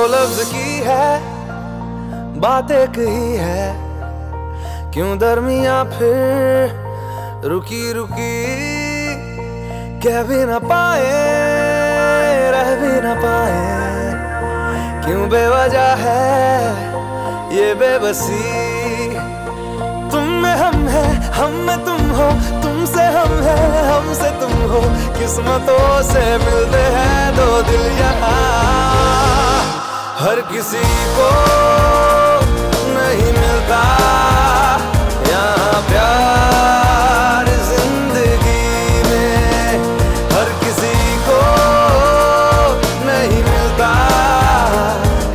लफ्ज की है बात एक ही है, क्यों दरमिया फिर रुकी रुकी, कह भी न पाए रह भी न पाए, क्यों बेवजह है ये बेबसी। तुम में हम है, हम में तुम हो, तुमसे हम है, हमसे तुम हो, किस्मतों से मिलते हैं दो दिल यहाँ। हर किसी को नहीं मिलता यहाँ प्यार जिंदगी में, हर किसी को नहीं मिलता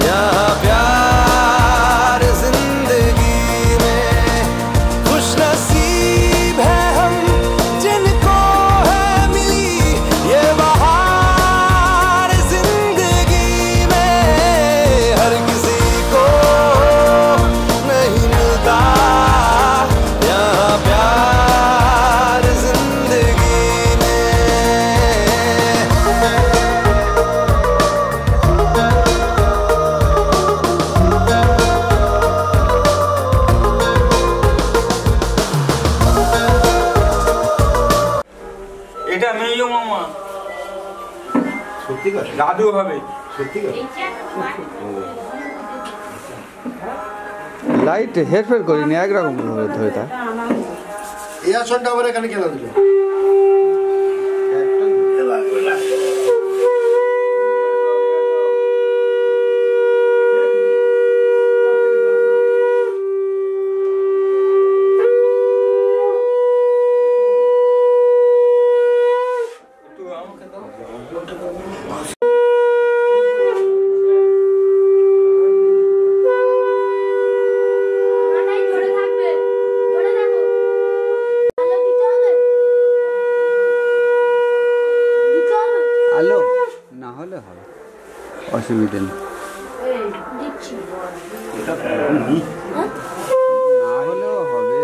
यहाँ प्यार जिंदगी में। खुश नसीब है हम जिनको है मिली ये बहार जिंदगी में, हर किसी को नहीं मिलता यहाँ प्यार जिंदगी में। এটা মেয়ে মামা সত্যি কথা, দাদু হবে সত্যি কথা। লাইট হেরফের করিনি, একরকম ভাবে ধরে তা। এই আসনটা আবার এখানে কেন দিল? আলো না হলে হবে, অসুবিধা নেই, না হলেও হবে।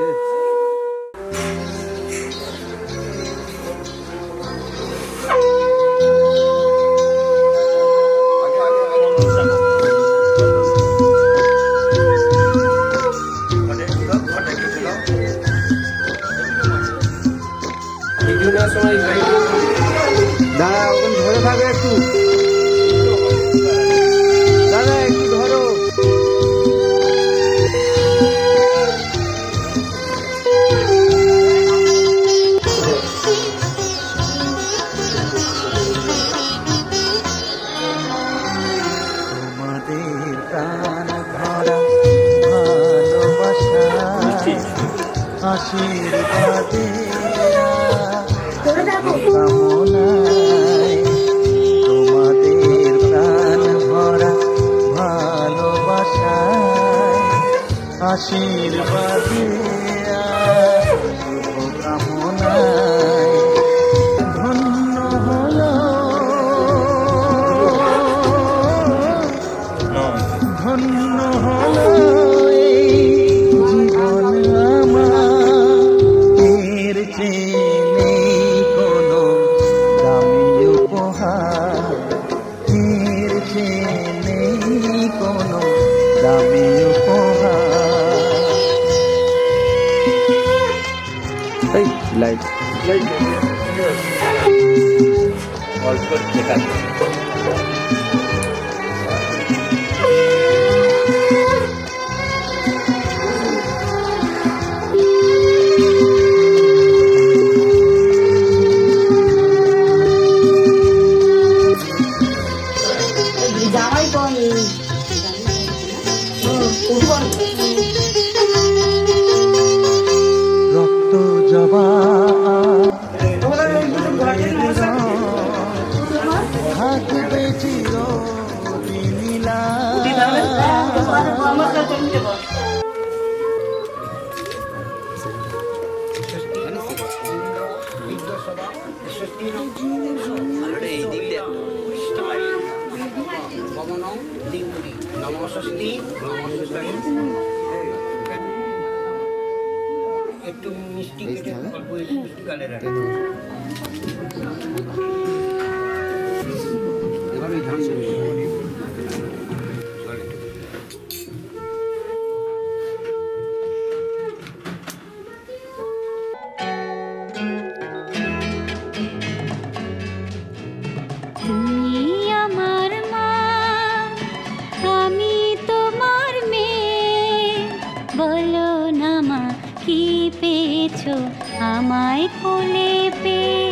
দাঁড়া, ওখানে ধরে থাকবে একটু, দাদা একটু ধরো। তোমাদের প্রাণ ভরা ভালোবাসা আশীর্বাদে কামনায়, তোমাদের প্রাণ ভরা ভালোবাসায় আশীর্বাদে শুভকামনায় ধন্য হলো, ধন্য হলো এই জীবন আমার, এর চেয়ে নেই কোনো দামি উপহার, এর চেয়ে নেই কোনো দামি উপহার। এই লাইট অল্প ঠিক আছে। রক্ত জবা থাকবে চিরদিনীলা। একটু মিষ্টি কেটে অল্প একটু মিষ্টি গালে রাখে। এভাবেই ধান তুমি আমার মা, আমি তোমার মেয়ে। বলো না মা, কি পেয়েছো আমায় কোলে পেয়ে?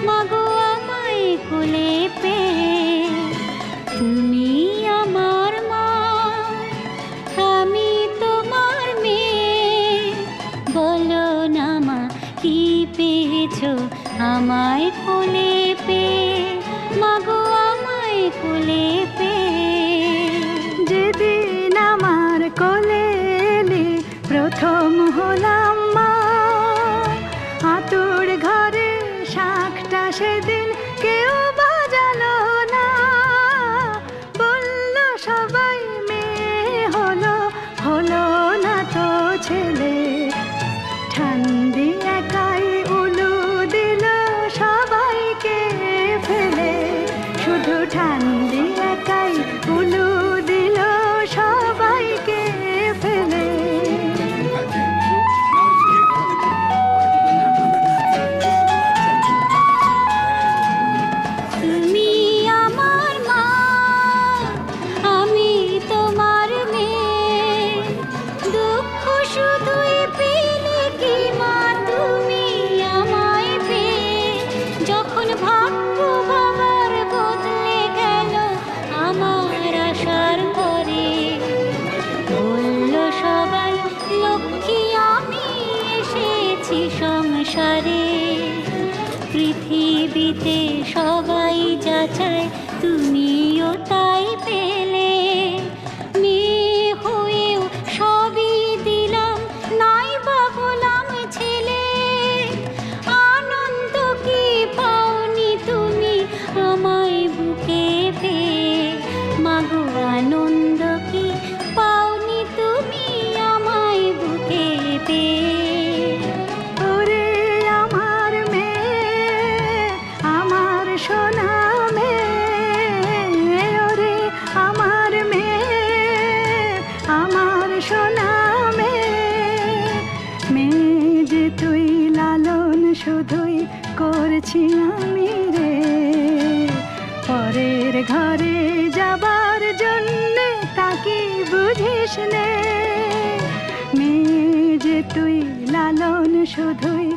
মাগো আমায় কোলে পেয়ে। তুমি আমার মা, আমি তোমার মেয়ে। বলো না মা, কি পেয়েছো আমায় কোলে পেয়ে? মাগো আমায় কোলে পেয়ে। যেদিন আমার কোলে এলে প্রথম হলাম মা, আতুর ঘরে শাঁখটা সেদিন কেউ বাজালো না। বলল সবাই মেয়ে হলো, হলো না তো ছেলে। ঠান্ডি একাই উলু দিল সবাইকে ফেলে। শুধু ঠান্ডি একাই উলু দিল সবাইকে ফেলে। তুমি আমার মা, আমি তোমার মেয়ে। দুঃখ শুধুই পেলে কি মা তুমি আমায় পেয়ে? যখন ভাগ্য বাবার বদলে গেল আমার আশার ঘরে, বলল সবাই লক্ষ্মী আমি এসেছি সংসারে। পৃথিবীতে সবাই যা চায় তুমিও তাই পেলে। মেয়ে হয়েও সবই দিলাম, নাই বা গোলাম ছেলে। আনন্দ কি পাওনি তুমি আমায় বুকে পেয়ে? মাগো আনন্দ কি পাওনি তুমি আমায় বুকে পেয়ে? ওরে আমার মেয়ে, আমার সোনা মেয়ে। ওরে আমার মেয়ে, আমার সোনা মেয়ে। মেয়ে যে তুই লালন শুধুই করছি আমি রে। পরের ঘরে যাবার জন্য তাকে বুঝিস নে। মেয়ে যে তুই লালন শুধুই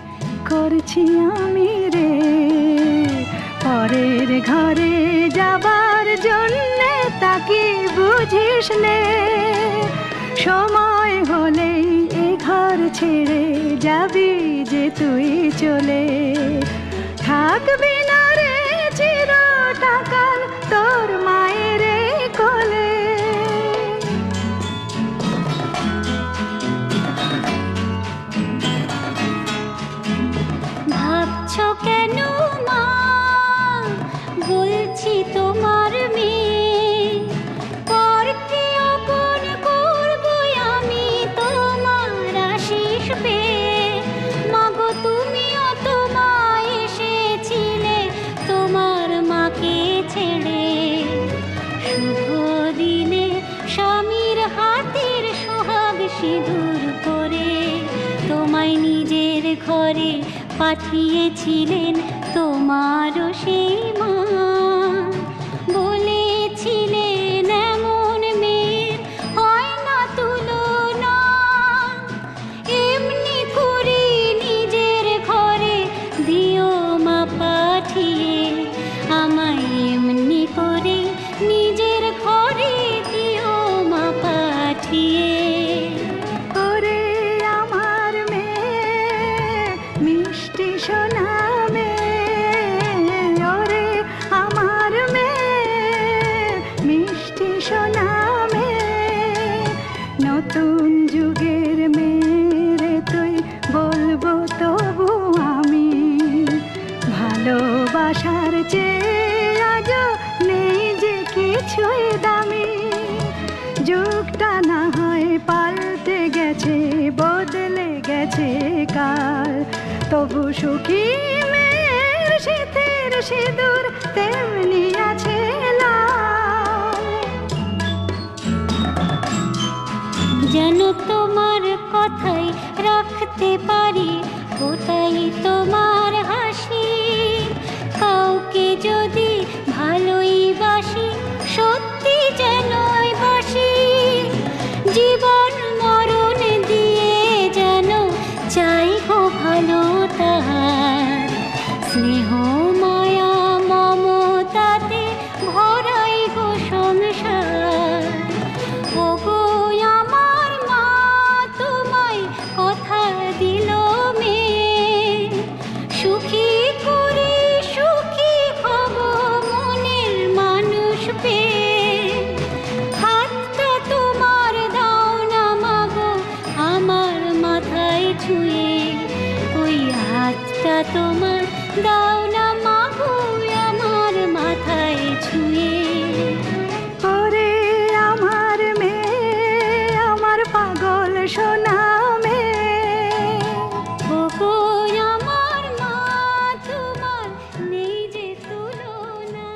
করছি আমি রে। পরের ঘরে যাবার জন্য তাকে বুঝিস নে। সময় হলেই এ ঘর ছেড়ে যাবি যে তুই চলে। থাকবি না রে চিরটাকাল তোর মায়ের কোলে। ভাবছো কেন মা, বলছি তোমার মেয়ে। পরকে আপন করবো আমি তোমার আশিস পেয়ে। মাগো তুমিও তো মা এসেছিলে তোমার মাকে ছেড়ে। শুভ দিনে স্বামীর হাতের সোহাগ সিঁদুর করে তোমায় নিজের ঘরে পাঠিয়েছিলেন তোমারও সেই মা। বলেছিলেন এমন মেয়ের হয় না তুলনা। এমনি করে নিজের ঘরে দিও মা পাঠিয়ে। আমায় এমনি করে নিজের ঘরে দিও মা পাঠিয়ে। নতুন যুগের মেরে তুই বলবো তবু আমি ভালোবাসার চেয়ে আজও নেই যে কিছুই দামি। যুগটা না হয় পাল্টে গেছে, বদলে গেছে কাল, তবু সুখী মেয়ের শীতের সিঁদুর তেমনি আছে লাল। যেন তোমার কথাই রাখতে পারি, ওটাই তোমার হাসি। কাউকে যদি ভালোই বাসি, সত্যি যেনই বাসি। জীবন মরণ দিয়ে যেন চাই গো ভালো তাহার, স্নেহ মায়া মমতাতে ভরাই গো সংসার। ও গো আমার মা তোমায় কথা দিল মেয়ে, সুখী করে সুখী হব মনের মানুষ পেয়ে। হাতটা তোমার দাও না মাগো আমার মাথায় ছুঁয়ে, ওই হাতটা তোমার দাও না মাগো আমার মাথায় ছুঁয়ে। ওরে আমার মেয়ে, আমার পাগল সোনা মেয়ে, ও গো আমার মা তোমার নেই যে তুলনা।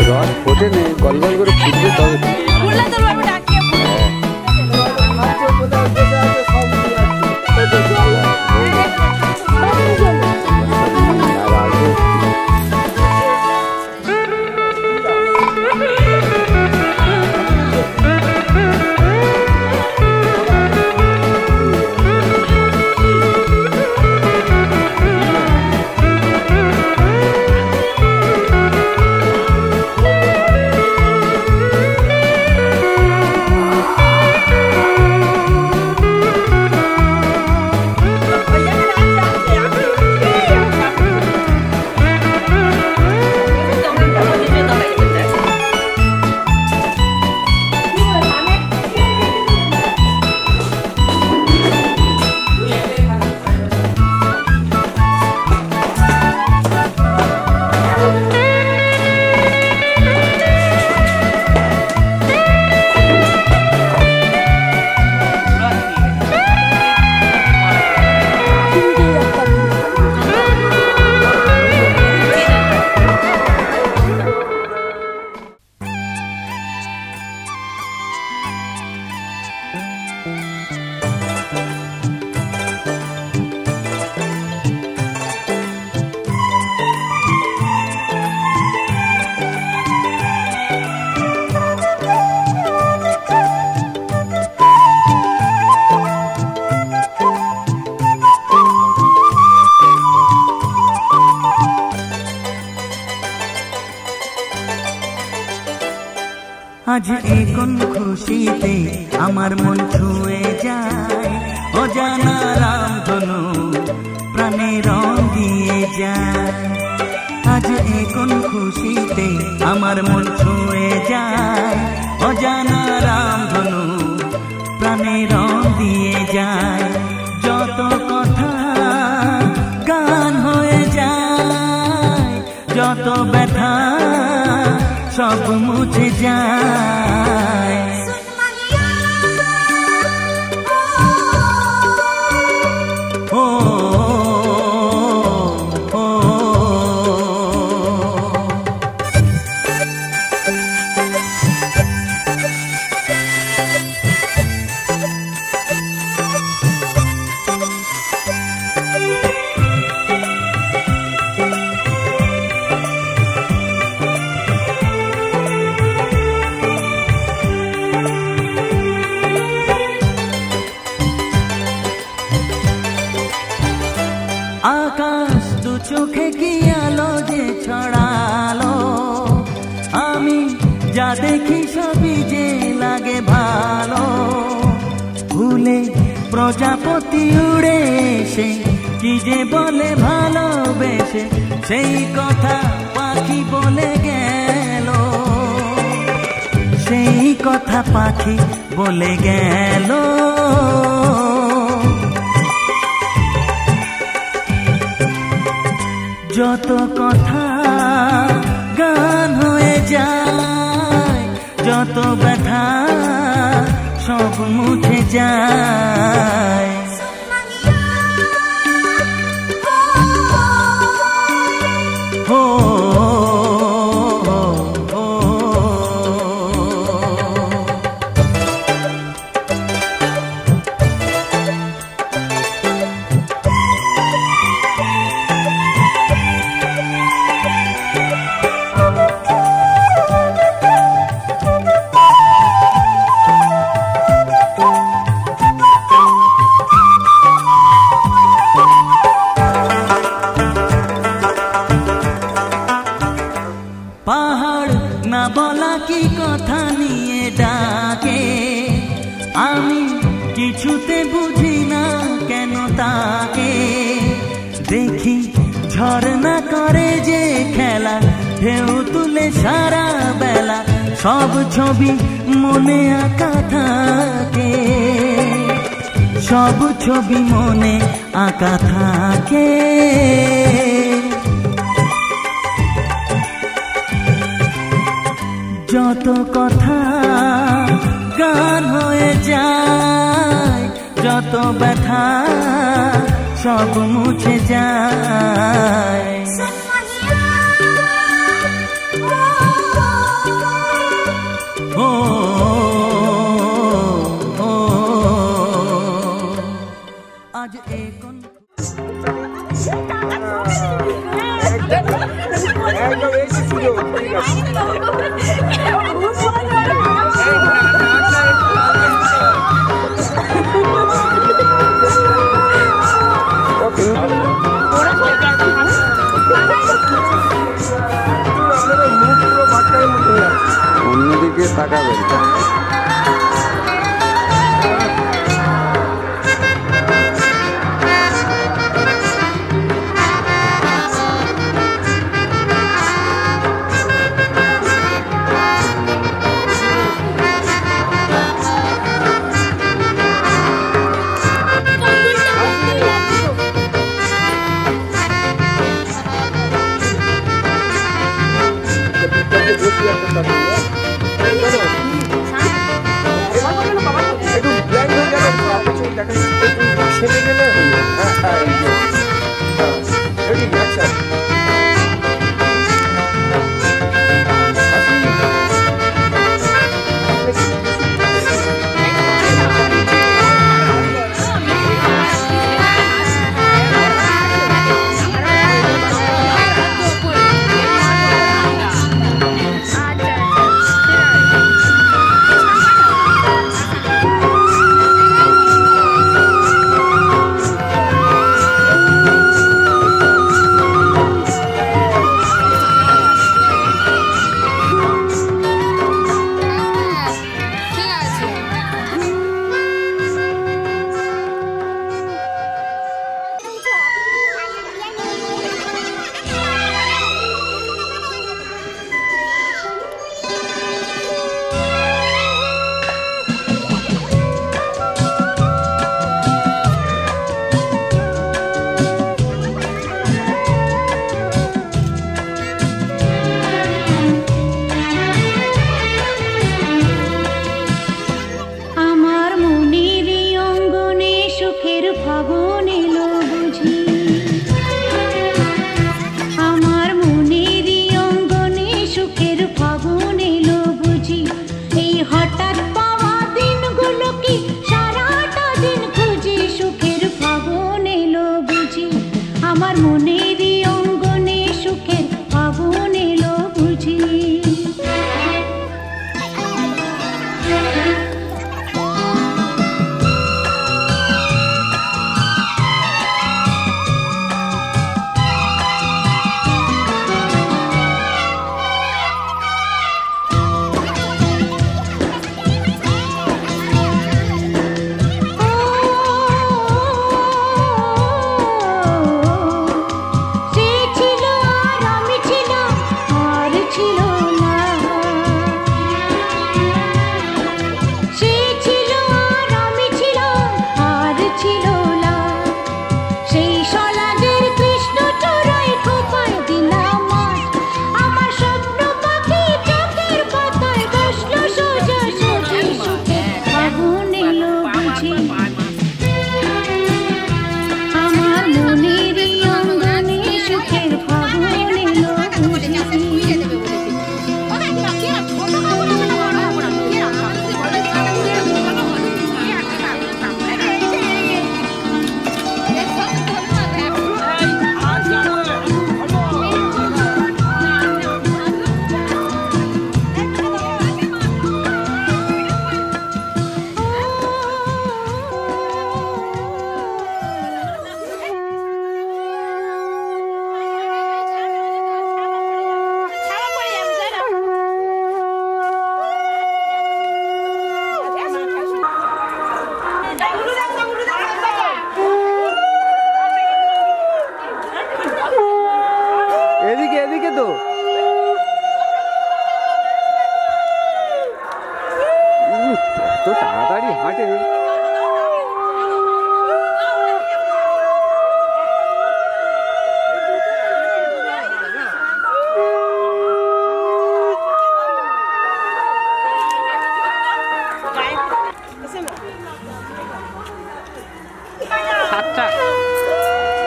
রস ফোটে নে, গল গল করে ফুটবে তবে। আজ এ কোন খুশিতে আমার মন ছুঁয়ে যায়, অজানা রামধনু প্রাণে রং দিয়ে যায়। আজ এ কোন খুশিতে আমার মন ছুঁয়ে যায়, অজানা রামধনু প্রাণে রং দিয়ে যায়। যত কথা গান হয়ে যায়, যত ব্যথা সব মুছে যায়। আকাশ দু চোখে কি আলো যে ছড়ালো, আমি যা দেখি সবই যে লাগে ভালো। ভুলে প্রজাপতি উড়ে এসে কি যে বলে ভালোবেসে, সেই কথা পাখি বলে গেল, সেই কথা পাখি বলে গেল। যত কথা গান হয়ে যায়, যত ব্যথা সব মুছে যায়। ও পাহাড় না বলা কি কথা নিয়ে ডাকে, আমি কিছুতে বুঝি না কেন তাকে। দেখি ঝর্ণা করে যে খেলা, ঢেউ তুলে সারা বেলা, সব ছবি মনে আঁকা থাকে, সব ছবি মনে আঁকা থাকে। যত কথা গান হয়ে যায়, যত ব্যথা সব মুছে যায়। ও আজ এখন অন্যদিকে তাকাবেন।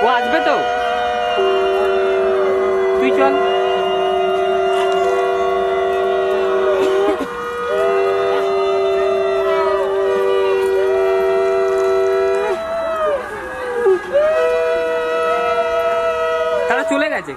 ও আসবে তো, তুই চল। তারা চলে গেছে।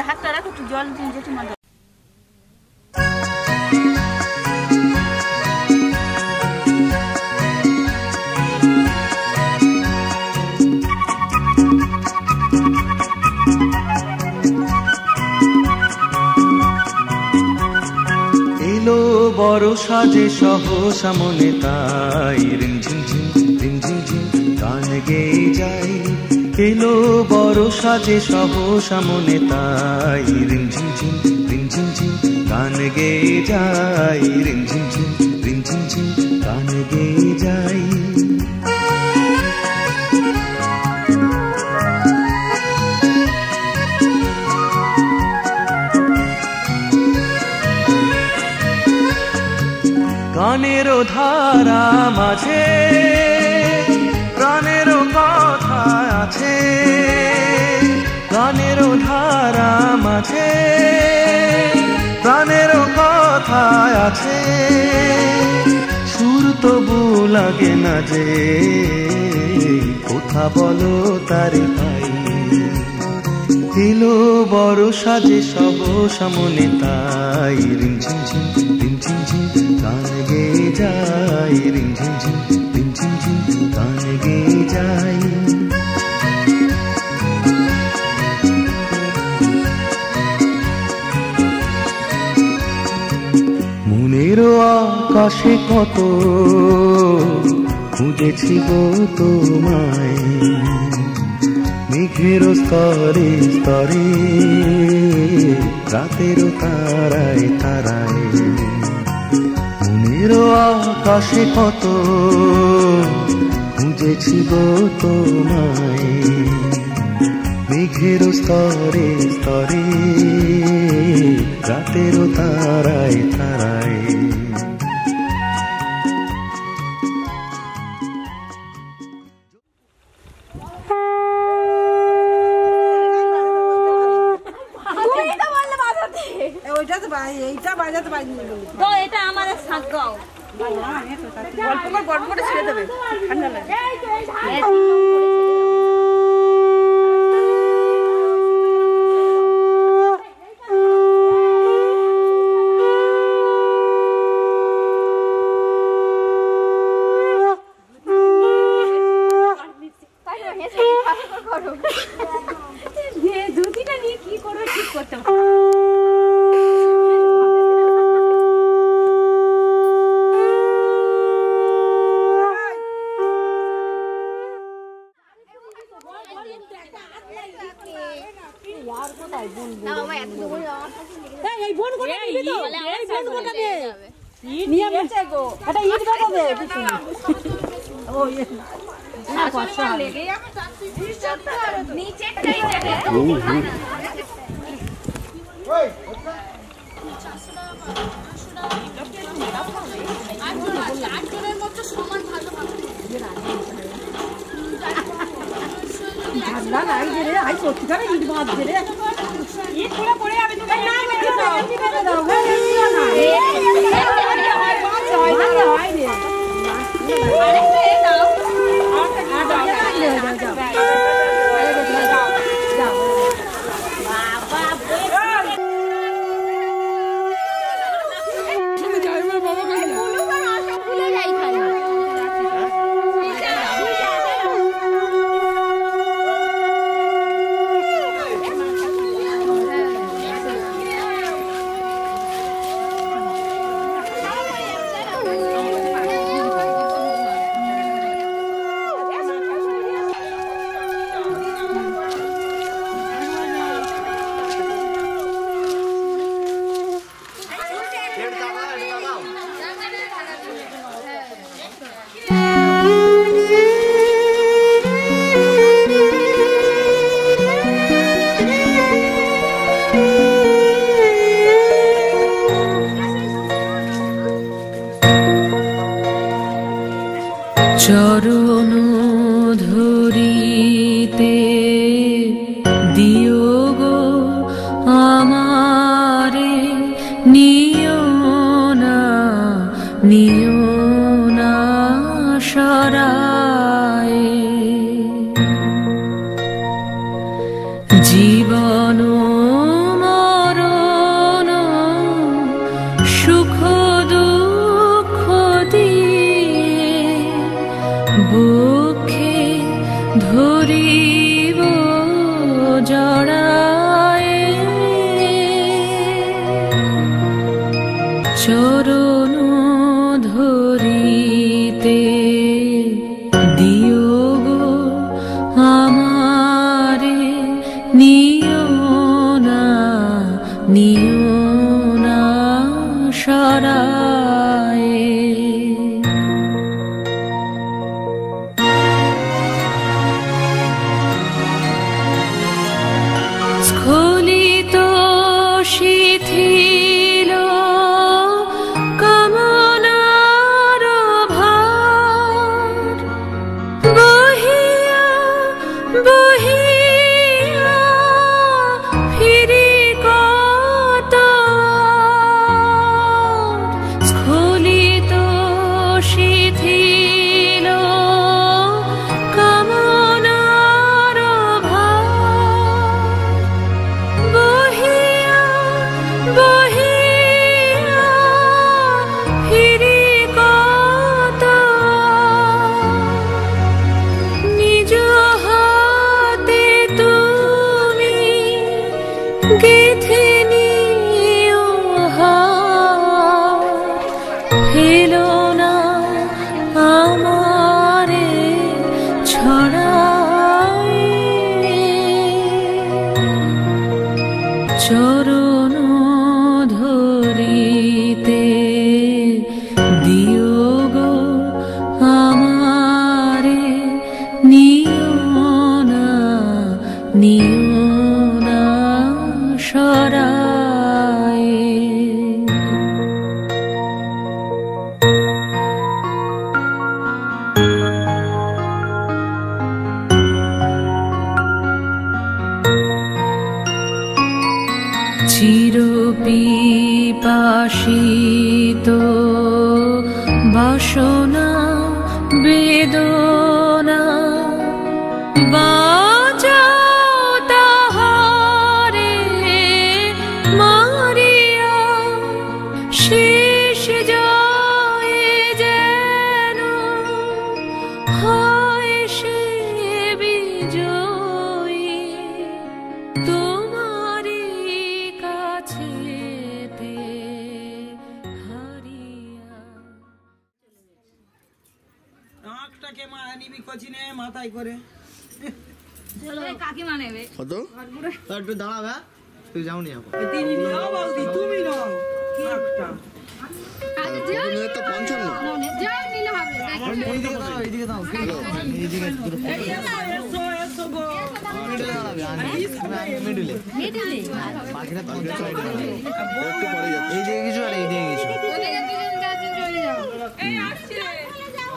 হাতটা রাখো, একটু জল জেঠিমা। এলো বরষা যে সহসা মনে তাই রিমঝিম ঝিম রিমঝিম ঝিম গান গেয়ে যাই। এলো বরষা যে সহসা মনে তাই রিমঝিম ঝিম রিমঝিম ঝিম গান গেয়ে যাই। রিমঝিম ঝিম রিমঝিম ঝিম গান গেয়ে যাই। গানেরও ধারা মাঝে প্রাণেরও কথা আছে। গানেরও ধারা মাঝে প্রাণেরও কথা আছে। সুর তবু লাগে না যে কোথা বলো তারে পাই। এলো বরষা যে সহসা মনে তাই রিমঝিম ঝিম রিমঝিম ঝিম গান গেয়ে যাই। রিমঝিম ঝিম রিমঝিম ঝিম গান গেয়ে যাই। মনেরও আকাশে কত খুঁজেছি গো তোমায়। মেঘের স্তরে স্তরে রাতেরও তারায় তারায়। মনেরও আকাশে কত খুঁজেছি গো তোমায়। মেঘের স্তরে স্তরে রাতেরও তারায় তারায়। তো এটা আমাদের শাক গাও গল্প করে গল্প করে ছেড়ে দেবে, ঠান্ডা লাগে। ধুতিটা নিয়ে কি করবে ঠিক করতে হবে। চরণ ধরিতে দিও গো আমারে, নিও না সরায়। জীবন মরণ সুখ দুঃখ দিয়ে বুকে ধরিব জড়ায়। চরণ ধরিতে দিও গো আমারে, নিও না সরায়। স্খলিত শিথিল কামনার ভার, বহিয়া বহিয়া ফিরি কতবার। স্খলিত শিথিল কামনার ভার, বহিয়া বহিয়া ফিরি কতবার। নিজ হাতে তুমি গেঁথে নিও হার, ফেলো না আমারে ছড়ায়। চরণ ধরিতে দিও গো আমারে, নিও না সরায়। চির পিপাসিত বাসনা বেদনা, বাঁচাও তাহারে মারিয়া। শেষ জয়ে যেন হয় সে বিজয়ী, তোমারই কাছেতে হারিয়া। আঁকটাকে মা নিবি কচিনে মাথায় করে কাকিমা নেবে কত একটু দাঁড়াবে, তুই যাওনি এখন তুমি নাও বৌদি, তুমি নাও আঁকটা। তো 55 এইদিকে দাও এসো এসো গো, মিডলে বাকিরা তো একটু পরে যাচ্ছে। এইদিকে কিছু আর এইদিকে কিছু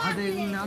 হাতে না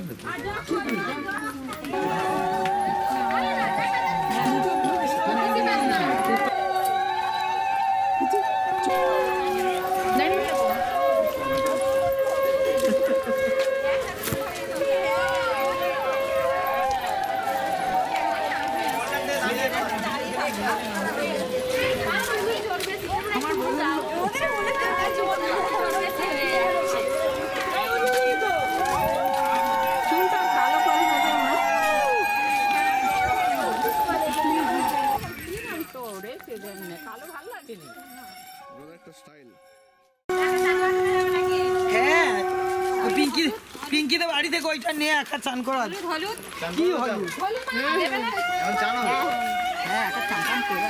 পিঙ্কিতে বাড়ি থেকে ওইটা নিয়ে একটা চান করা কি হলুদ চান হবে। হ্যাঁ একটা চান চান করে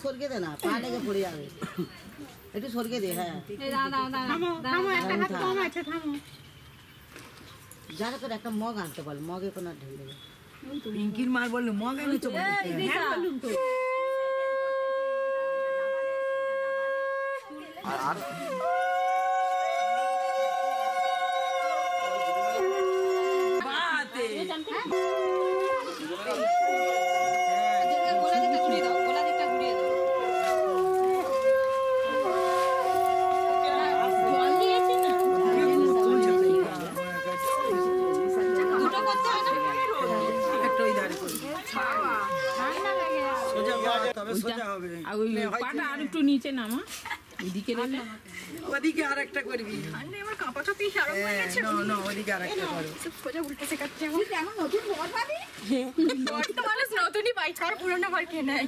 সরকে দে না, পা লেগে পড়ে যাবে। একটু সরকে দে। হ্যাঁ যারা তোর একটা মগ আনতে বল, মগে কোনো ঢেলে পিঙ্কির মার বললো মগ এনেছো আর পাটা আর একটু নিচে নামা, ওইদিকে ওদিকে আর একটা করবি। আমার কাঁপাটা পিস আরো হয়ে গেছে। না ওদিকে আর একটা করো। সোজা উল্টে শেখাচ্ছে আমার। এখন নতুন বর পাবি? বর তো মানুষ নতুনই পাই, ছাড় পুরোনো বার কে নেয়।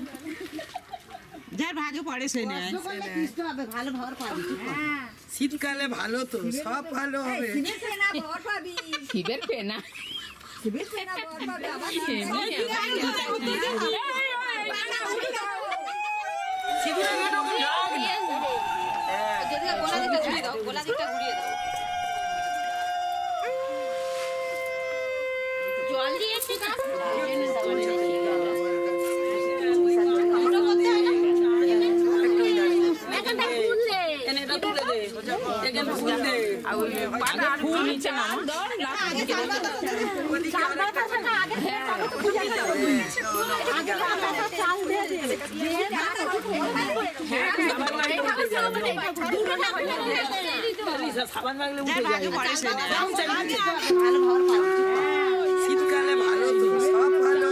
যার ভাগে পড়ে সে নেয়। ভালো ভালো পাবি। শীতকালে ভালো তো, সব ভালো হবে। শিবের পেনা জল দিয়েছি না ফুল নিচে নামা শীতকালে ভালো তো, সব ভালো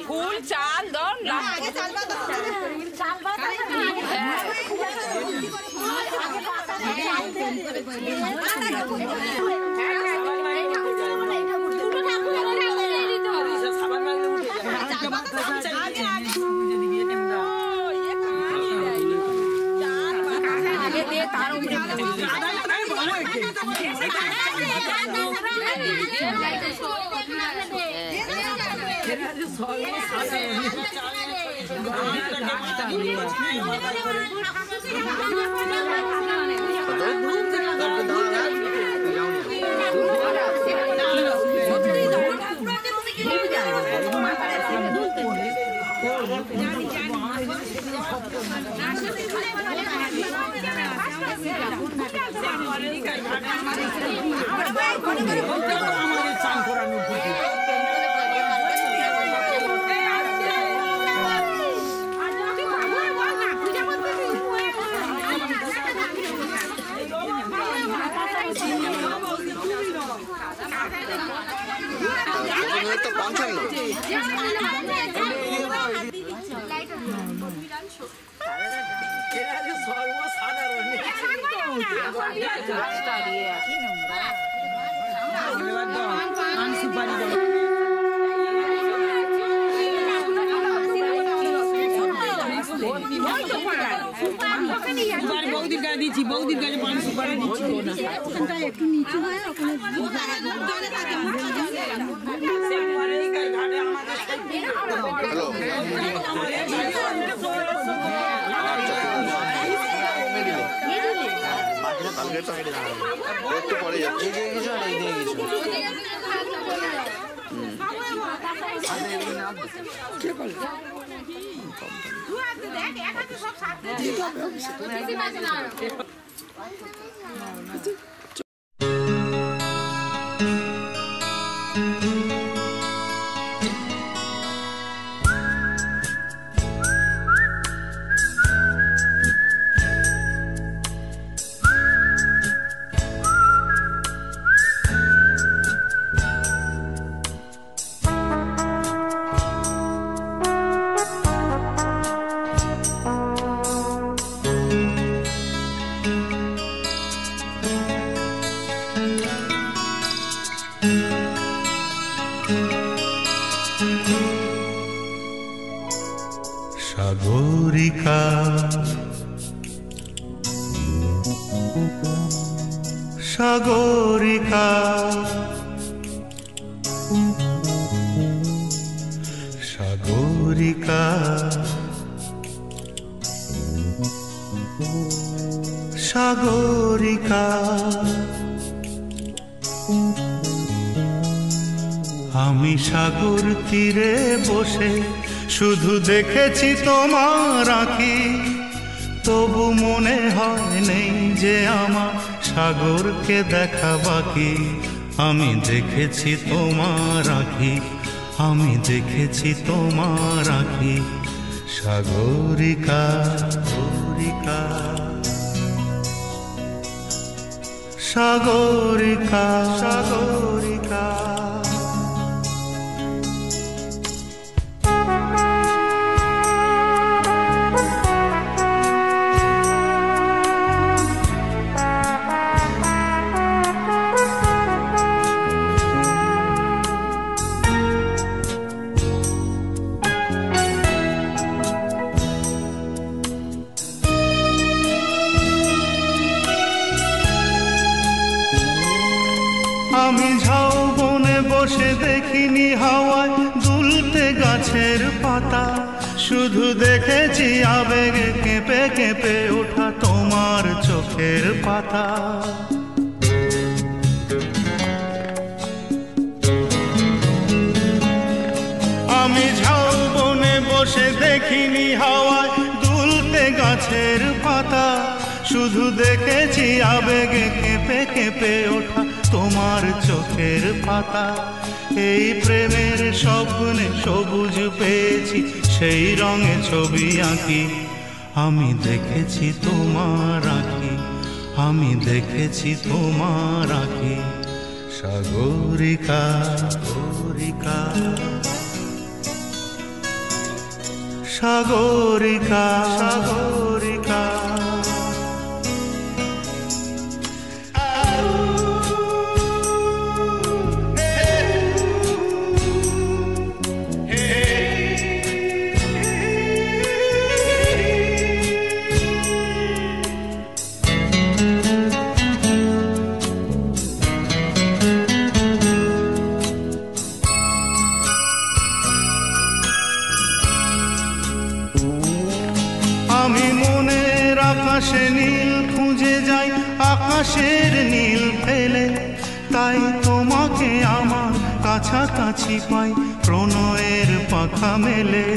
ফুল চাল দন আগে দিয়ে তার উপরে বৌদির গায়ে দিচ্ছি, বৌদির গায়ে পান সুপারি দিচ্ছি একটু নিচু হয় একটু পরে যাচ্ছে সাগরিকা সাগরিকা সাগরিকা সাগরিকা আমি সাগর তীরে বসে শুধু দেখেছি তোমার আঁখি, তবু মনে হয় নেই যে আমার সাগরকে দেখা বাকি। আমি দেখেছি তোমার আঁখি, আমি দেখেছি তোমার আঁখি, সাগরিকা সাগরিকা সাগরিকা সাগরিকা। আমি ঝাউবনে বসে দেখিনি হাওয়ায় দুলতে গাছের পাতা, শুধু দেখেছি আবেগে কেঁপে কেঁপে ওঠা তোমার চোখের পাতা। আমি ঝাউবনে বসে দেখিনি হাওয়ায় দুলতে গাছের পাতা, শুধু দেখেছি আবেগে কেঁপে কেঁপে ওঠা তোমার চোখের পাতা। এই প্রেমের স্বপ্নে সবুজ পেয়েছি, সেই রঙে ছবি আঁকি। আমি দেখেছি তোমার আঁখি, আমি দেখেছি তোমার আঁখি, সাগরিকা সাগরিকা সাগরিকা সাগরিকা। আমি মনের আকাশে নীল খুঁজে যাই, আকাশের নীল ফেলে, তাই তোমাকে আমার কাছাকাছি পাই প্রণয়ের পাখা মেলে।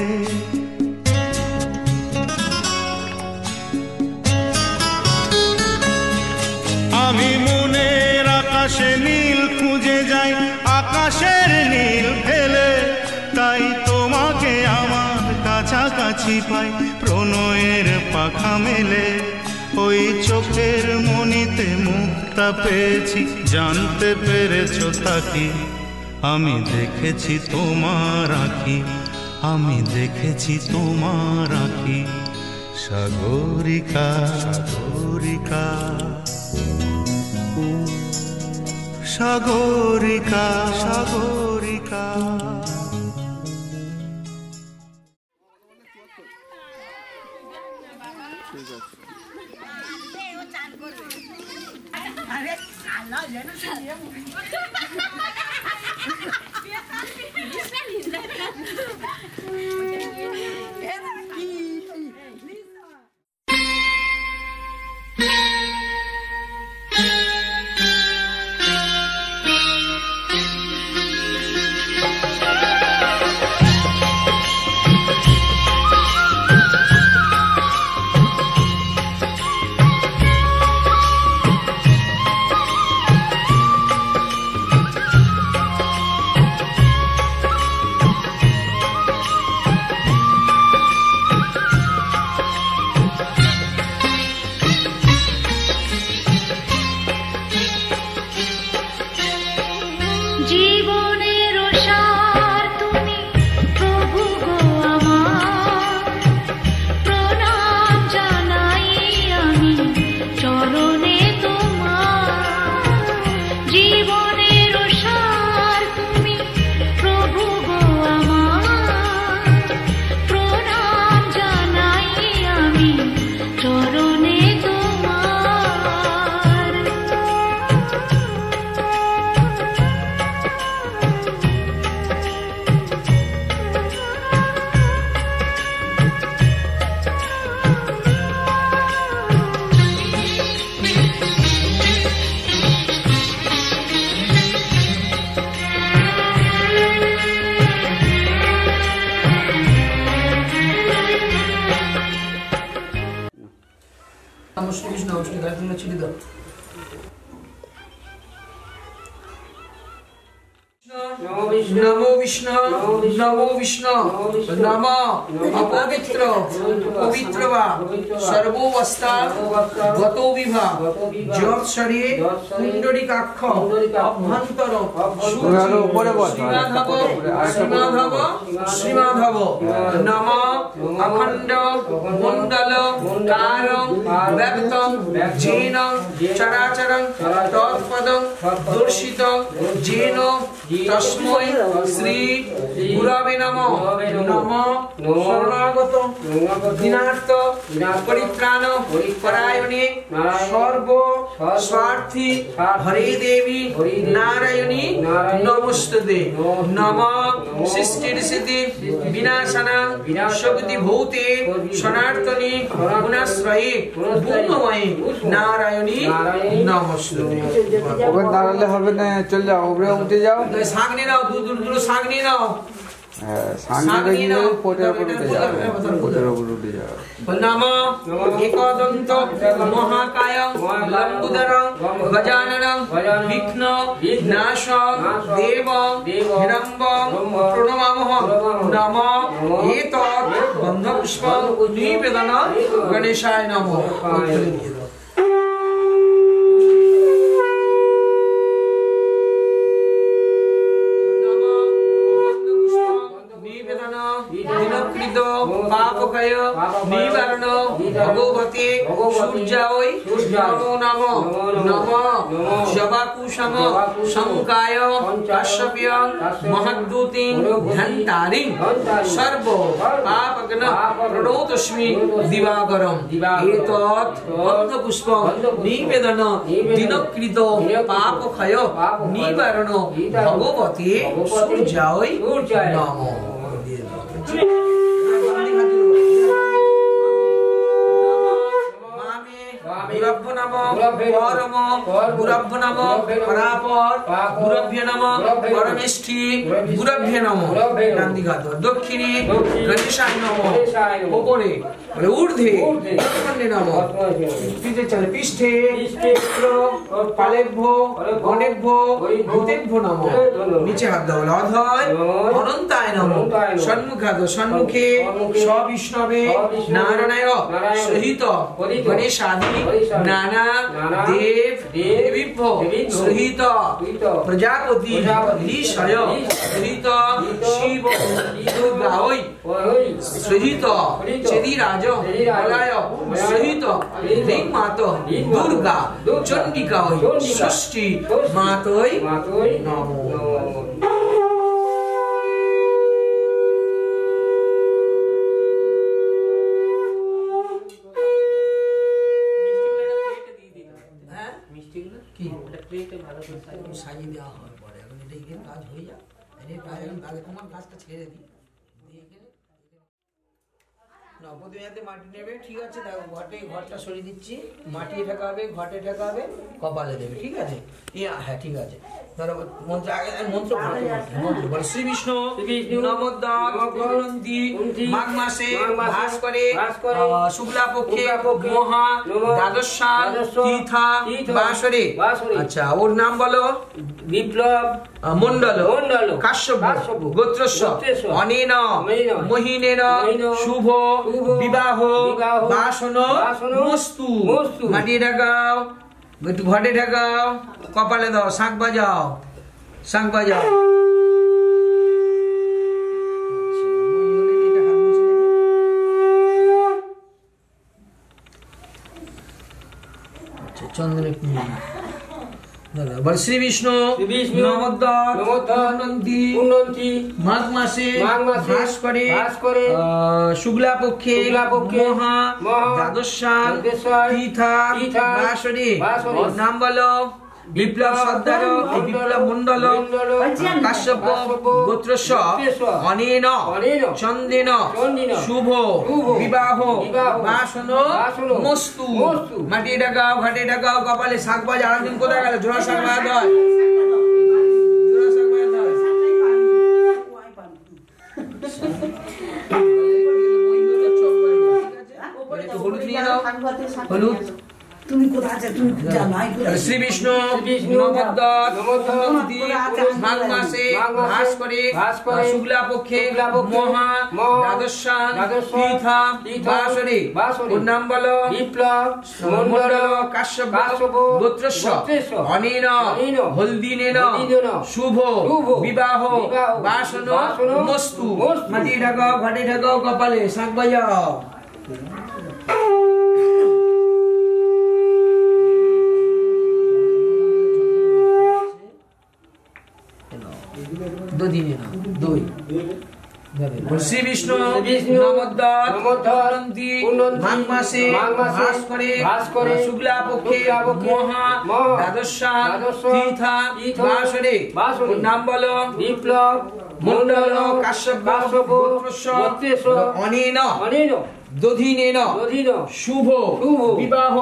আমি মনের আকাশে নীল খুঁজে যাই, আকাশের নীল ফেলে, তাই তোমাকে আমার কাছাকাছি পাই প্রণয়ের পাখা মেলে। ওই চোখের মনিতে মুক্তা পেয়েছি, জানতে পেরেছ তাকি। আমি দেখেছি তোমার আঁখি, আমি দেখেছি তোমার আঁখি, সাগরিকা সাগরিকা সাগরিকা সাগরিকা। ছিড়ে দাও। नमो विष्णु नमो विष्णु नमो अपवित्र पवित्र वा सर्वोवस्था गतो विभा जप शरीर कुंडलिकाक्ष अभ्यंतर श्रीमाधव नमो अखंड मंडल कारं व्यक्तं जेन चराचरं तत्पदं दर्शितं जेन तस्मै श्री गुरवे नमः नमः शरणागत दीनार्थ परित्राण परायणे सर्व स्वार्थी हरे देवी नारायणी नमस्तुते नमः सृष्टि सिद्धि विनाशना शक्ति भूते सनातनी गुणाश्रये पूर्णमयी नारायणी नमस्तुते। ওখানে দাঁড়ালে হবে না, চলে যাও, উপরে উঠে যাও। শাক নিয়ে নাও, দুটো শাক নিয়ে নাও। শাক নিয়ে নাও, পোটের উপর উঠে যাও, পোটের উপর উঠে যাও। नमः एकदन्त महाकायं लंबोदरं गजाननं विघ्न विनाशं देवं हिरण्यं प्रणमामः। नमः एतत् गन्धपुष्पं निवेदनं गणेशाय नमः। पापकय निवारण भगवते सूर्याय नमो नमः नमः जवाकुशम शंकाय काश्यप्यं महद्दूतिं धन्तारिं सर्व पापग्न प्रणोतस्मि दिवाकरं एतत् गन्धपुष्पं निवेदन दिनकृत पापक्षय निवारण भगवते सूर्याय नमः। गुरभ्यो नमः परम गुरभ्यो नमः परापर गुरभ्यो नमः परमेष्ठी गुरभ्यो नमः नंदिघात दक्षिणे गणेशाय नमः ओपरे ऊर्ध्वे उत्पन्ने नमः पीछे चले पृष्ठे पालेभ्यो गणेभ्यो भूतेभ्यो नमः नीचे हाथ दाओ अधय अनंताय नमः सन्मुखाद सन्मुखे सविष्णवे नारायणाय सहित गणेशादि नाना देव देवीभ्यो सहित प्रजापति ऋषय सहित शिव दुर्गाय सहित चेदिराज बलाय सहित माता दुर्गा चंडिकाय षष्ठी मातय नमो। সাজিয়ে দেওয়া হয় পরে, এখন এটা এখানে কাজ হয়ে যাক, এর কাজ এখন আগে তোমার কাজটা ছেড়ে দিই। নবদ্বীপে মাটি নেবে, ঠিক আছে, দেখো ঘরটা সরিয়ে দিচ্ছি, মাটি ঠেকাবে, ঘটে ঠেকাবে, কপালে দেবে, ঠিক আছে। হ্যাঁ ঠিক আছে, ধরো মন্ত্র আগে মন্ত্র বলে শ্রী বিষ্ণু নমোদ্দী মাঘ মাসে ভাস করে শুক্লা পক্ষে মহা দ্বাদশান তীর্থা বাসরে। আচ্ছা ওর নাম বলো বিপ্লব মন্ডল কাশ্যপ গোত্রস্য অনেন মহিনেন শুভ বিবাহ বাসন মস্তু। মাটি ঢাকাও, একটু ঘটে ঢাকাও, কপালে দাও, শাঁখ বাজাও, শাঁখ বাজাও। চন্দ্র শ্রী বিষ্ণু মাঘ মাসে ভাস করে শুক্লা পক্ষে মহা দ্বাদশান তীর্থা বাসরে। নাম বলো বিপ্লব সর্দার বিপ্লব মন্ডল কাশ্যপ গোত্রস্য অনেন চন্দ্রেন শুভ বিবাহ বাসন মস্তু। মাটি ঢাকাও, ঘাটে ঢাকাও, কপালে শাঁখ বাজা। আরেকদিন কোথায় গেল? জোড়া শাঁখ বাজাতে হয়, জোড়া শাঁখ বাজাতে হয়। হলুদ নিয়ে নাও, হলুদ। তুমি শ্রী বিষ্ণু নমোদ্দত্ত মাঘ মাসে ভাস্করে শুক্লা পক্ষে মহা দ্বাদশাং তীর্থা বাসরে নাম বলো বিপ্লব মণ্ডল কাশ্যপ গোত্রস্য অনেন হলদিনেন শুভ বিবাহ বাসন মস্তু মাটি ঢাকাও ঘাটে ঢাকাও কপালে শাঁখ বাজাও। শ্রী বিষ্ণু নমোদ্দত্ত মাঘ মাসে ভাস্করে শুক্লা পক্ষে মহা দ্বাদশাং তীর্থা বাসরে নাম বলো বিপ্লব মণ্ডল কাশ্যপ গোত্রস্য অনেন দধিনেন শুভ বিবাহ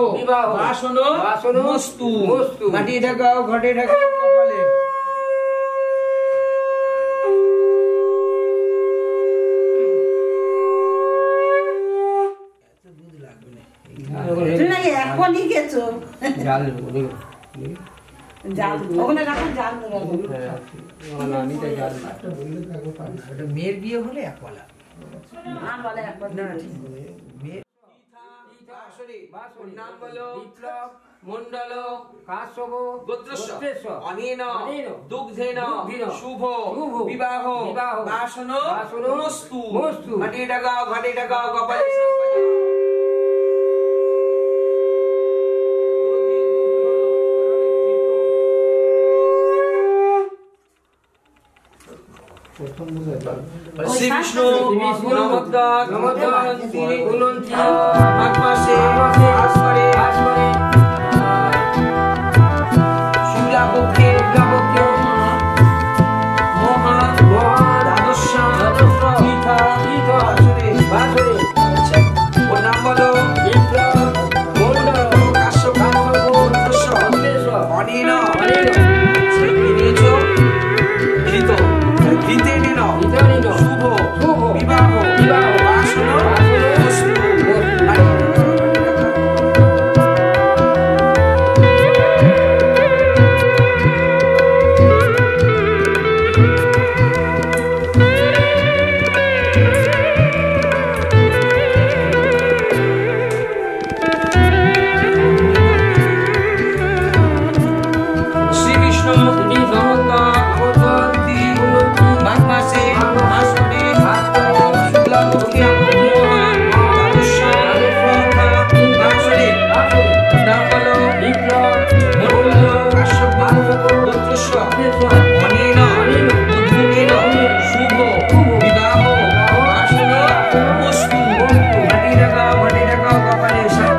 বাসন মস্তু মাটি ঢাকাও ঘটে ঢাকাও কপালে। মেয়ের বিয়ে হলে এক পালা নাম বলো বিপ্লব মণ্ডল কাশ্যপ গোত্রস্য অনেন দুগ্ধেন শুভ বিবাহ বাসন মস্তু মাটি ঢাকাও ঘাটে ঢাকাও কপালে। শ্রী বিষ্ণু নমোদ্দত্ত মাঘ মাসে ভাস্করে শুক্লা পক্ষে মহা দ্বাদশাং তীর্থা বাসরে নাম বলো বিপ্লব মণ্ডল কাশ্যপ গোত্রস্য অনেন শুভ বিবাহ বাসন শ্রী বিষ্ণু মাঘ মাসে শুক্লা পক্ষে মহা দ্বাদশাং বাসরে নাম বলো বিপ্লব মণ্ডল কাশ্যপ গোত্রস্য অনেন দুগ্ধেন শুভ বিবাহ বাসন মস্তু মাটি ঢাকাও ঘাটে ঢাকাও কপালে শাঁখ।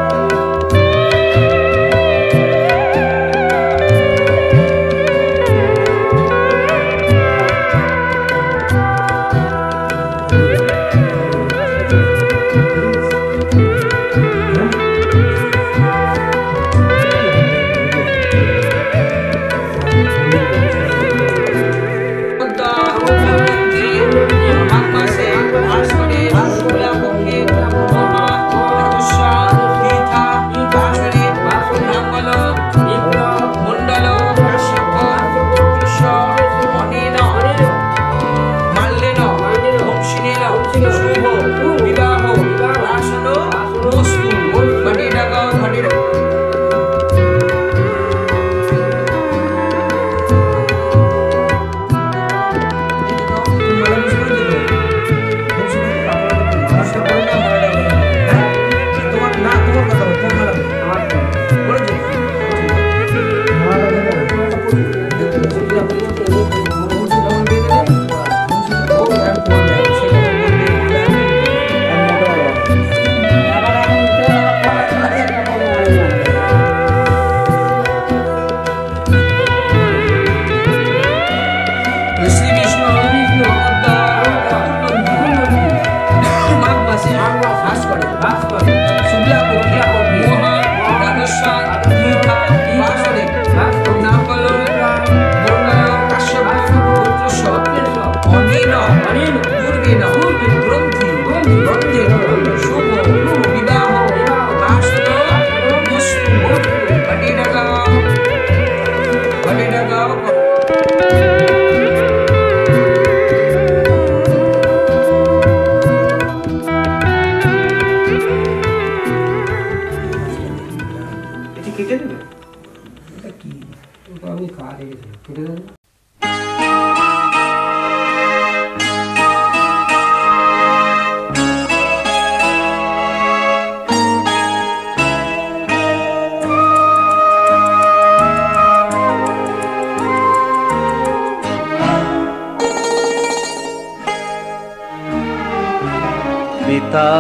পিতা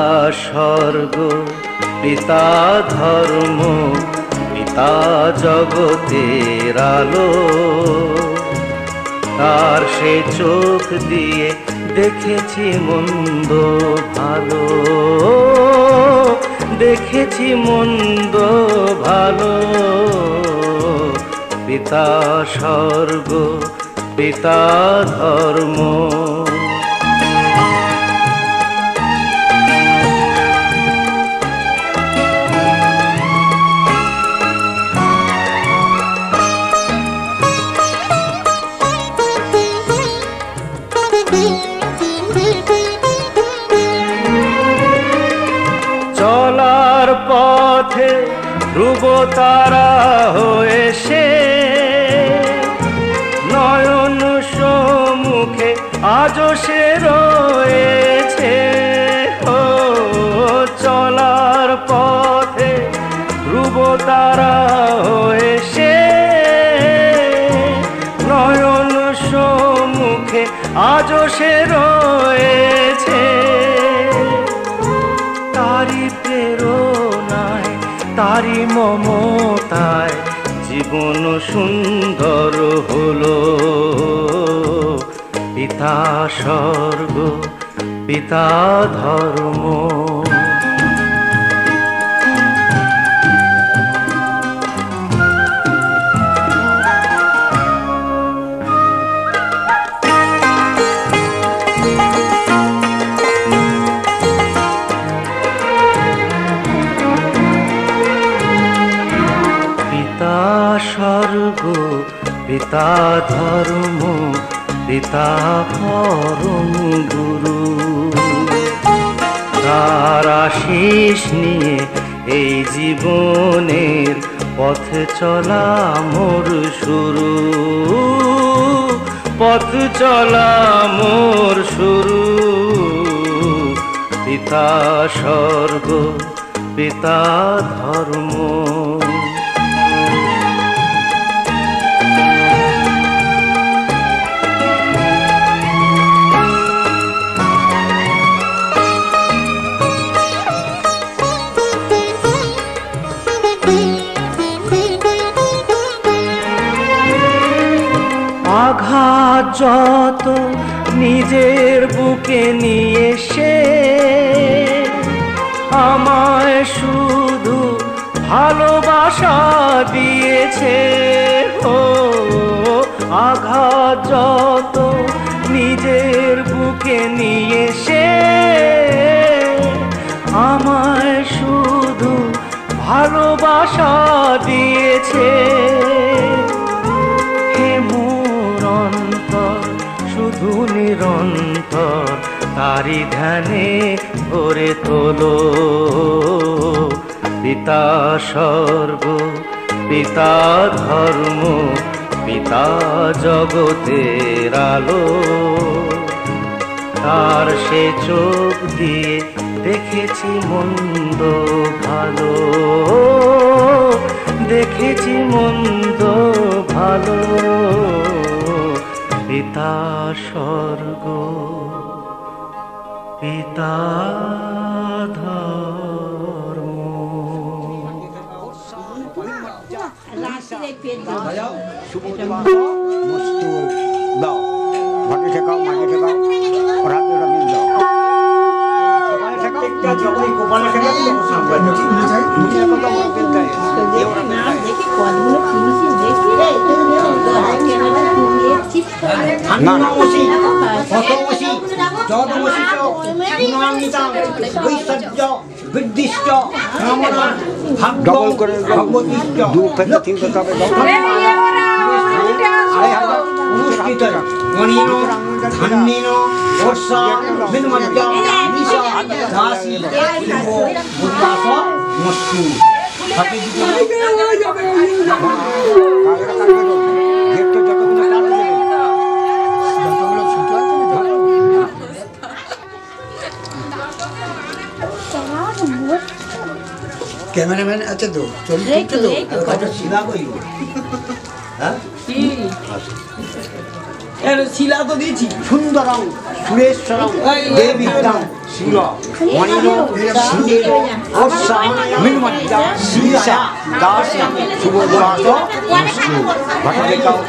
স্বর্গ পিতা ধর্ম পিতা জগতের আলো, তার সে চোখ দিয়ে দেখেছি মন্দ ভালো, দেখেছি মন্দ ভালো। পিতা স্বর্গ পিতা ধর্ম। চলার পথে ধ্রুব তারা হয়ে সে, নয়ন সম্মুখে আজও সে রয়েছে। ও চলার পথে ধ্রুব তারা হয়ে সে, নয়ন সম্মুখে আজও সে রয়েছে। তারি প্রেরণায় তারি মমতায় জীবন সুন্দর হলো। পিতা স্বর্গ পিতা ধর্ম। স্বর্গ পিতা ধর্ম পিতা পরম গুরু, তার আশিস নিয়ে এই জীবনের পথ চলা মোর শুরু, পথ চলা মোর শুরু। পিতা স্বর্গ পিতা ধর্ম। আঘাত যত নিজের বুকে নিয়ে সে, আমায় শুধু ভালোবাসা দিয়েছে। ও আঘাত যত নিজের বুকে নিয়ে সে, আমায় শুধু ভালোবাসা দিয়েছে। শুধু নিরন্তর তারি ধ্যানে ভরে তোলো। পিতা স্বর্গ পিতা ধর্ম পিতা জগতের আলো, তার সে চোখ দিয়ে দেখেছি মন্দ ভালো, দেখেছি মন্দ ভালো। পিতা স্বর্গ পিতা ধর্ম। দাও ঘটে ঠেকাও মাঝে ঠেকাও ওর হাতে ওটা মিল দাও। কপালে ঠেকাও ডবল করে দু থেকে তিনটে তবে ক্যামেরাম্যান আছে তো চলছে তো সিধা কই হ্যাঁ শিলা তো দিয়েছি। সুন্দরং সুরেশ্বরং দেবিদ্যাং শিব অনিল সিন্ধেব বর্ষা মিনমজ্জা শীর্ষা দাসী শুভ দিবস ঘটে ঠেকাও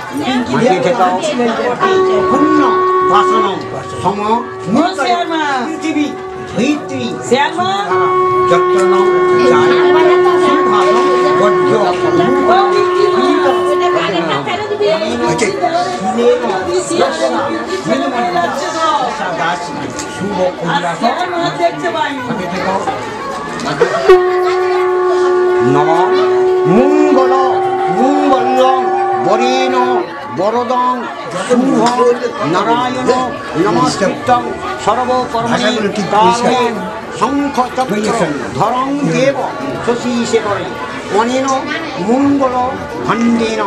মাটি ঠেকাও পুণ্য বাসনং সম পৃথিবী ধৈত্রী যত্নং নম মঙ্গল মঙ্গলং বরেণ বরদং শুভ নারায়ণ নমস্কৃত্যং সর্বকর্মণি কারণে শঙ্খ চক্র ধরং দেব শশীশেখরে অনেন মঙ্গল খণ্ডেন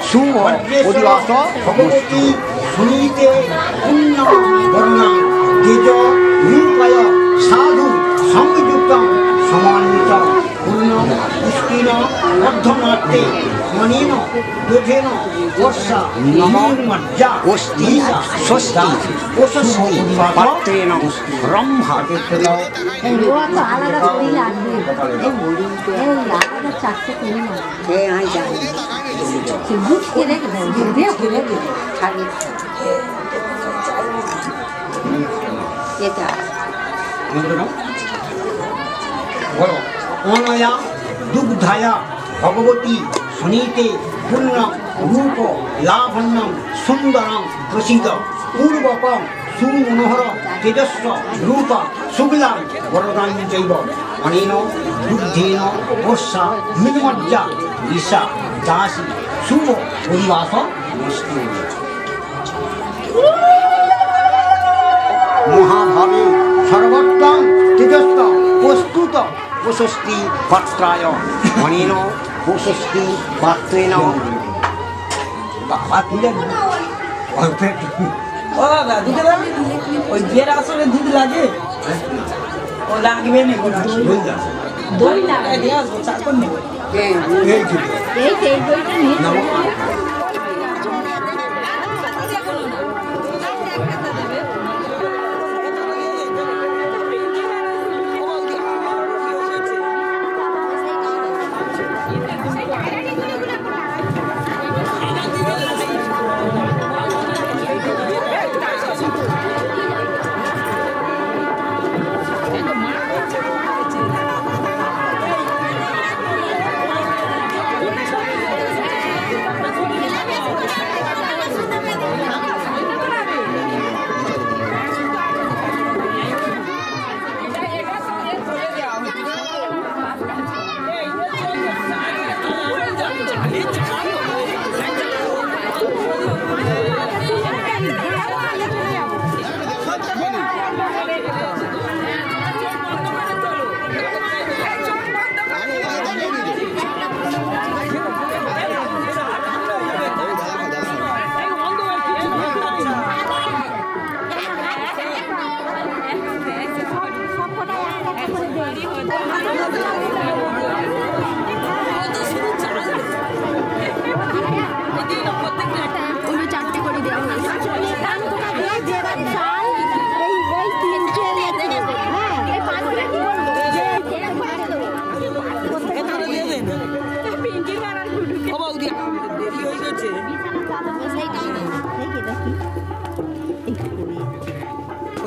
শুভ অধিবাস ভগবতী সুনীতে পুণ্য বর্ণা তেজ রূপায় সাধু সংযুক্ত সমান্বিত পূর্ণ পুষ্টিন অর্ধনাট্যে মনেন দোধেন বর্ষা নমর্মজ্জা অস্তি স্বস্তি প্রশস্তি পাত্রেণ ব্রহ্মা আলাদা করি লাগবে এই আলাদা চারটে করি না আমি জানি সে বুঝ কে রেখে দেয় ছাড়িয়ে এটা বলো অনয়া দুগ্ধায়া ভগবতী সুনীতে পূর্ণ রূপ লাভন্যম সুন্দরং প্রসিদ্ধ পূর্বকম সুমনোহর তেজস্ব রূপ শুক্লাং বরদাং চৈব অনেন বুদ্ধেন বর্ষা মিনমজ্জা ঈশা দাসী শুভ পরিবাস মহাভাবে সর্বোত্তম তেজস্ব প্রস্তুত প্রশস্তি পাত্রায় অনেন প্রশস্তি পাত্রেণ বাবা তুলে ও দাদা দুধে লাগে ওই বিয়ের আসলে দুধ লাগে ও লাগবে না দই লাগাই দিয়ে আসবো চা করে নেবো এই দইটা নিয়ে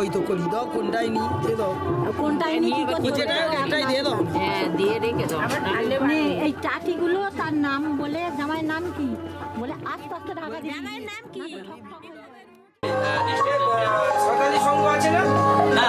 ওই তো করি দাও কোনটাই নি দিয়ে দাও কোনটাই নি এটাই দিয়ে দাও হ্যাঁ দিয়ে রেখে দাও এই টাটিগুলো তার নাম বলে জামাইয়ের নাম কি বলে আস্তে আস্তে ঢাকা দিয়ে জামাইয়ের নাম কি সরকারি সংঘ আছে না না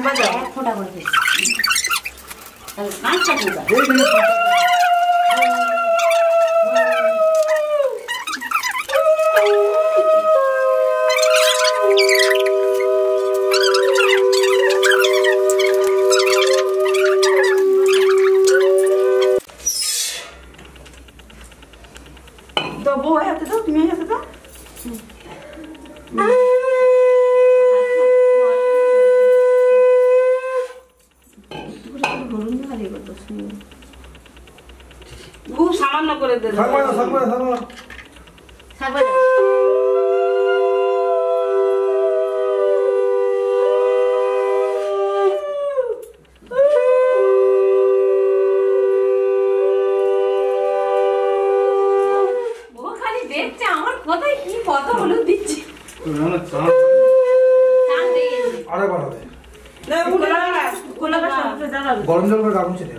এক ফোঁটা করে দিচ্ছি নাচটা পুজো তো বউ হাতে দাও তুমি হাতে দাও খুব সামান্য করে দে দেখছে আমার কোথায় কি কথা বলে দিচ্ছি গরম জল করে কাকুন ছেড়ে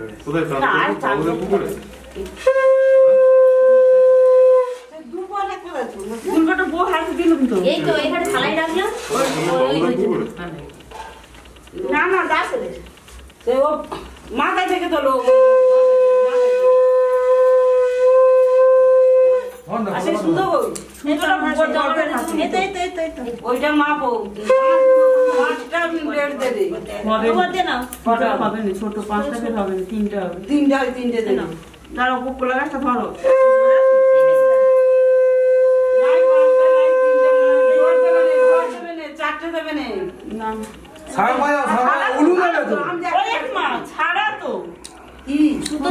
এই তো এখানে থালায় রাখলাম না না দাস ও মাথায় থেকে তোলো ওইটা মাপো 5টা প্লেট দে দে হবে না ছোট 5টা প্লেট হবে না 3টা হবে 3টে দে না দাঁড়াও কোলা গাছটা ধরো চারটে দেবে না ছাড়া তো কি শুধু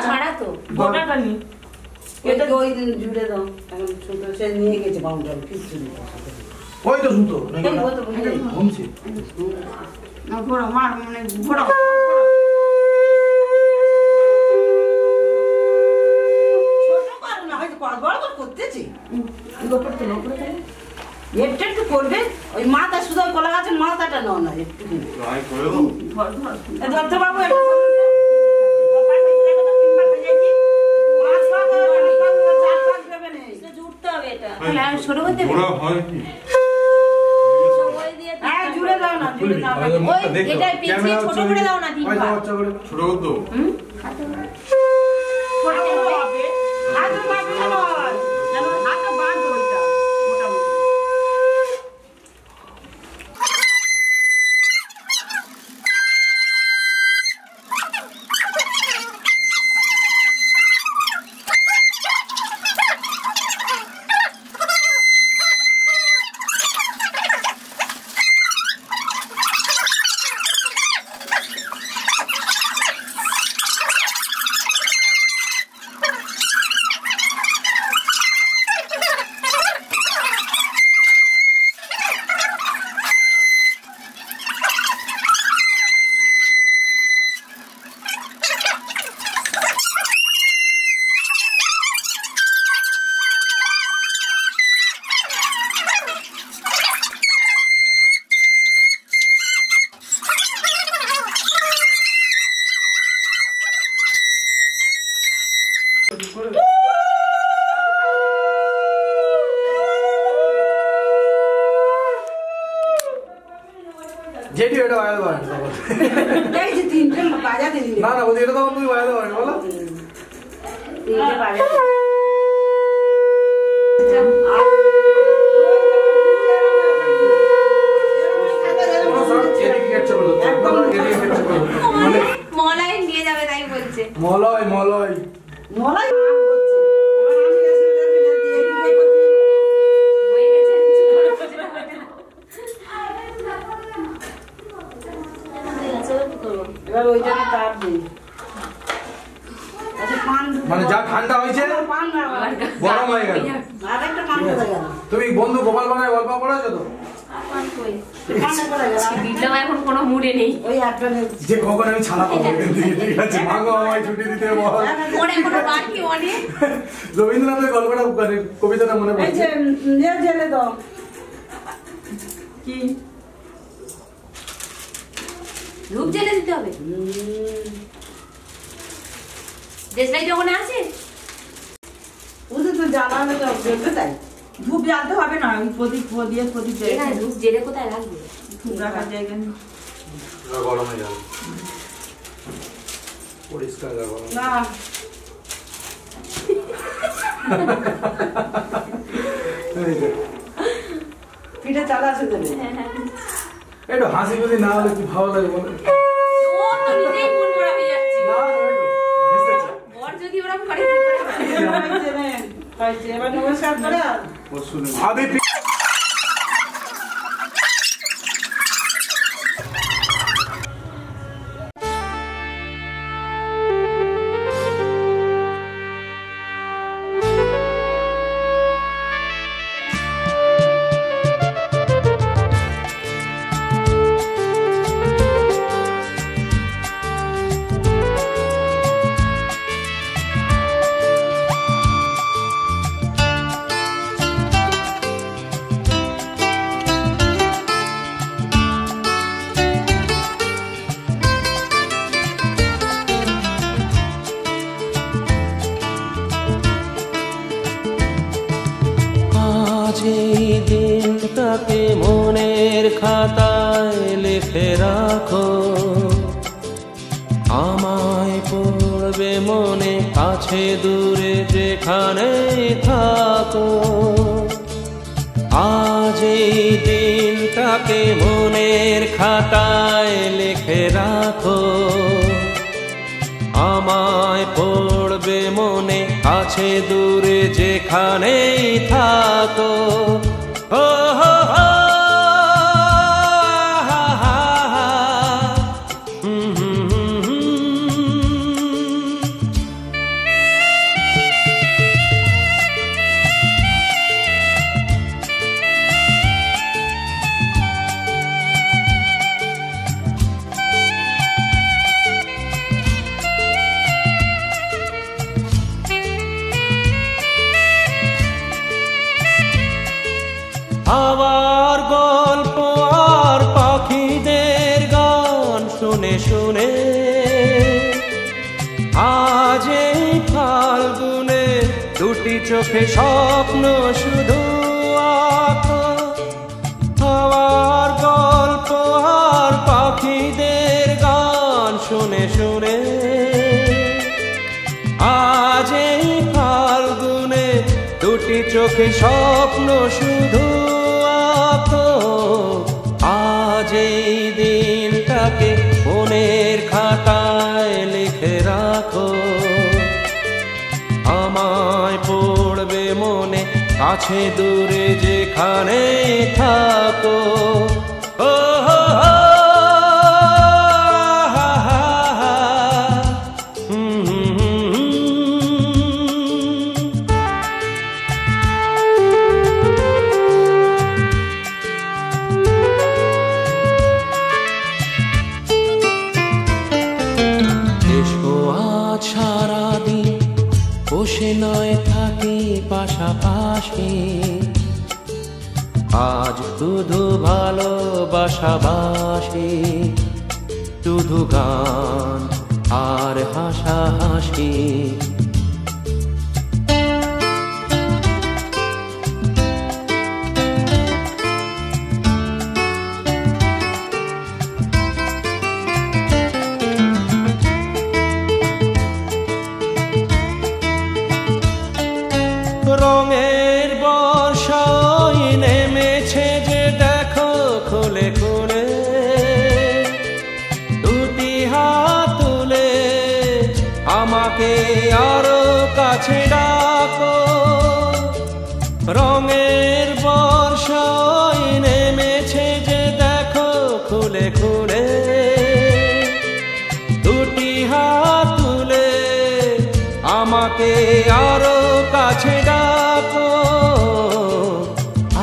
ছাড়া তো গোটাটা নি এটা ওই দিন জুড়ে দাও এখন ছোট সে নিয়ে গেছে বাউন্ডার কিছু নেই ওই তো সুতো ঘুমছি না ঘোড়া মার মানে ঘোড়া ছোট কর না হয়তো বড় করতেছি গোপর তো লোপরে তাই একটা একটু করবে ওই মাথা শুধু কলা গাছের মাথাটা নাও না একটু ট্রাই করে দাও ধরতে বাবু একটু গোপাল থেকে দেখো তো তিনবার ভেজেছি ছোট করতে হয় কি হ্যাঁ জুড়ে দাও না জুড়ে দাও ওই এটা পিছিয়ে ছোট করে দাও না তিনবার ছোট কর দাও ছোট হবে হাত মারবে না যেন হাত বাঁধ ওইটা মোটামুটি যেটি এটা বাজাতে পারেন এই যে তিনটে বাজাতে দিলে না না বলি এটা তখন তুমি বাজাতে পারেন বলো তিনটে বাজাতে মলাই নিয়ে যাবে তাই বলছে মলয় মলয় মলাই এবার ওইটা তার দিই আচ্ছা পান মানে যা ঠান্ডা হয়েছে পান না গরম হয়ে গেল আরেকটা পান হয়ে গেল তুমি বন্ধু গোপাল বানায় গল্প পড়েছো তো পান কই পান করে গেল দিলাম এখন কোনো মুডে নেই ওই একটা যে কখন আমি ছাড়া পাবো ঠিক আছে মাগো আমায় ছুটি দিতে বল মনে কোনো বাকি অনেক রবীন্দ্রনাথের গল্পটা কবিতাটা মনে এই পড়ছে যে নিয়ে জেলে দাও কি ধূপ জ্বেলে দিতে হবে দেশলাই যখন আছে ওদের তো জানা না তো জ্বলবে তাই ধূপ জ্বালতে হবে না ওই প্রদীপ দিয়ে প্রদীপ এখানে ধূপ জেলে কোথায় রাখবে ধূপ রাখার জায়গা নেই গরমে যাবে পরিষ্কার গরম না পিঠে চালা আছে দেবে একটু হাসি খুশি না হলে কি ভালো লাগে বলে নমস্কার করে ভাবি এই দিনটাকে মনের খাতায় লিখে রাখো, আমায় পড়বে মনে কাছে দূরে যেখানে থাকো। আজ এই দিনটাকে মনের খাতায় লিখে রাখো, আমায় পড়বে মনে কাছে দূরে যেখানেই থাকো। ও হো হো আবার গল্প আর পাখিদের গান শুনে শুনে আজ এই ফাল্গুনে দুটি চোখে স্বপ্ন শুধু আঁকো। আবার গল্প আর পাখিদের গান শুনে শুনে আজ এই ফাল্গুনে দুটি চোখে স্বপ্ন শুধু আঁকো। আজ এই দিনটাকে মনের খাতায় লিখে রাখো, আমায় পড়বে মনে কাছে দূরে যেখানে থাকো। ও হো হো সারাদিন বসে নয় থাকি পাশাপাশি, আজ শুধু ভালোবাসাবাসি, শুধু গান আর হাসাহাসি। রঙের বর্ষায় নেমেছে যে দেখো খুলে খুলে, দুটি হাত তুলে আমাকে আরো কাছে ডাকো। রঙের বর্ষায় নেমেছে যে দেখো খুলে খুলে, দুটি হাত তুলে আমাকে আরো কাছে ডাকো।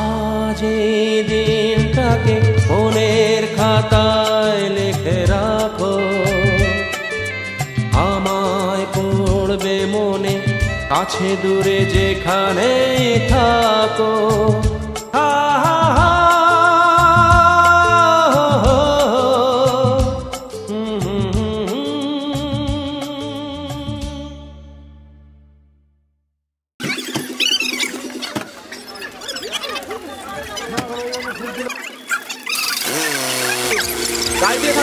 আজ এই দিনটাকে মনের খাতায় লিখে রাখো, আমায় পড়বে মনে কাছে দূরে যেখানে থাকো। হা হা হা গাড়ি দিয়ে